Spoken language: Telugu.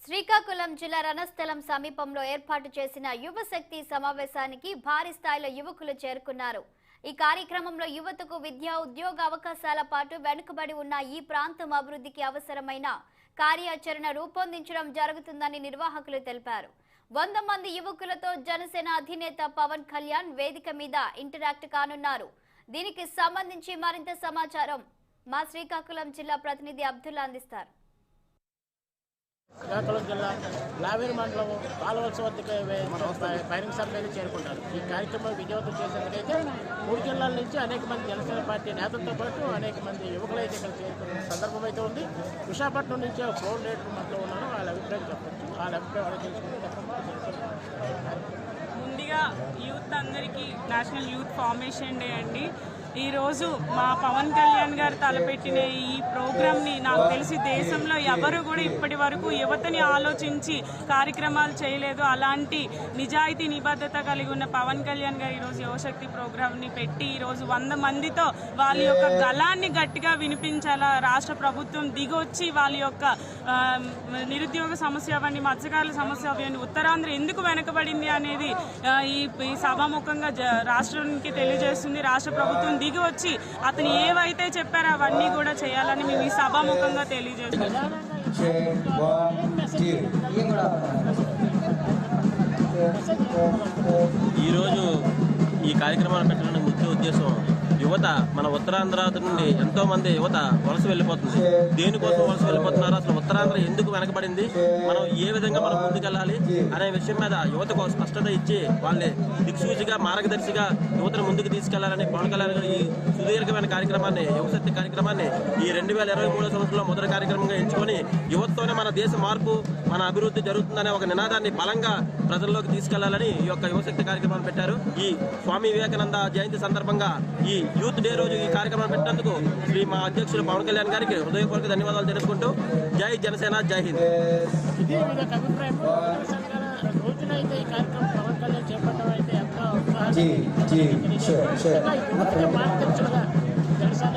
శ్రీకాకుళం జిల్లా రణస్థలం సమీపంలో ఏర్పాటు చేసిన యువశక్తి సమావేశానికి భారీ స్థాయిలో యువకులు చేరుకున్నారు. ఈ కార్యక్రమంలో యువతకు విద్యా ఉద్యోగ అవకాశాల పాటు వెనుకబడి ఉన్న ఈ ప్రాంతం అభివృద్ధికి అవసరమైన కార్యాచరణ రూపొందించడం జరుగుతుందని నిర్వాహకులు తెలిపారు. 100 మంది యువకులతో జనసేన అధినేత పవన్ కళ్యాణ్ వేదిక మీద ఇంటరాక్ట్ కానున్నారు. దీనికి సంబంధించి మరింత సమాచారం మా శ్రీకాకుళం జిల్లా ప్రతినిధి అబ్దుల్లా అందిస్తారు. శ్రీకాకుళం జిల్లా లావేరు మండలం పాలవలస వద్దకు బహిరంగ సభ్యులు చేరుకుంటారు. ఈ కార్యక్రమం విజయవంతం చేసేందుకైతే 3 జిల్లాల నుంచి అనేక మంది జనసేన పార్టీ నేతలతో పాటు అనేక మంది యువకులైతే ఇక్కడ చేరుకున్న సందర్భం అయితే ఉంది. విశాఖపట్నం నుంచి ఫ్లోర్ లీడర్ మనతో ఉన్నారు. వాళ్ళ అభిప్రాయం చెప్పచ్చు. వాళ్ళ అభిప్రాయం తెలుసుకుంటే ముందుగా యూత్ అందరికీ నేషనల్ యూత్ ఫార్మేషన్ డే అండి. ఈరోజు మా పవన్ కళ్యాణ్ గారు తలపెట్టిన ఈ ప్రోగ్రామ్ని నాకు తెలిసి దేశంలో ఎవరు కూడా ఇప్పటి వరకు యువతని ఆలోచించి కార్యక్రమాలు చేయలేదు. అలాంటి నిజాయితీ నిబద్ధత కలిగి ఉన్న పవన్ కళ్యాణ్ గారు ఈరోజు యువశక్తి ప్రోగ్రామ్ని పెట్టి ఈరోజు 100 మందితో వాళ్ళ యొక్క గళాన్ని గట్టిగా వినిపించాలా, రాష్ట్ర ప్రభుత్వం దిగొచ్చి వాళ్ళ యొక్క నిరుద్యోగ సమస్య అవ్వండి, మత్స్యకారుల సమస్య అవ్వండి, ఉత్తరాంధ్ర ఎందుకు వెనకబడింది అనేది ఈ సభాముఖంగా రాష్ట్రానికి తెలియజేస్తుంది. రాష్ట్ర ప్రభుత్వం దిగి వచ్చి అతను ఏవైతే చెప్పారో అవన్నీ కూడా చేయాలని మేము ఈ సభాముఖంగా తెలియజేస్తున్నాం. ఈరోజు ఈ కార్యక్రమాన్ని పెట్టడానికి ముఖ్య ఉద్దేశం యువత మన ఉత్తరాంధ్ర నుండి ఎంతో మంది యువత వలస వెళ్ళిపోతుంది. దేనికోసం వలస వెళ్ళిపోతున్నారు, అసలు ఉత్తరాంధ్ర ఎందుకు వెనకబడింది, మనం ఏ విధంగా మనం ముందుకెళ్ళాలి అనే విషయం మీద యువతకు స్పష్టత ఇచ్చి వాళ్ళని దిక్సూచిగా మార్గదర్శిగా యువతను ముందుకు తీసుకెళ్లాలని పవన్ కళ్యాణ్ గారు ఈ సుదీర్ఘమైన కార్యక్రమాన్ని, యువశక్తి కార్యక్రమాన్ని ఈ 2023 సంవత్సరంలో మొదటి కార్యక్రమంగా ఎంచుకొని యువతతోనే మన దేశ మార్పు, మన అభివృద్ధి జరుగుతుందనే ఒక నినాదాన్ని బలంగా ప్రజల్లోకి తీసుకెళ్లాలని ఈ యొక్క యువశక్తి కార్యక్రమాన్ని పెట్టారు. ఈ స్వామి వివేకానంద జయంతి సందర్భంగా ఈ యూత్ డే రోజు ఈ కార్యక్రమం పెట్టినందుకు మా అధ్యక్షులు పవన్ కళ్యాణ్ గారికి హృదయపూర్వక ధన్యవాదాలు తెలుపుకుంటూ జై జనసేన, జై హింద్. జనసేన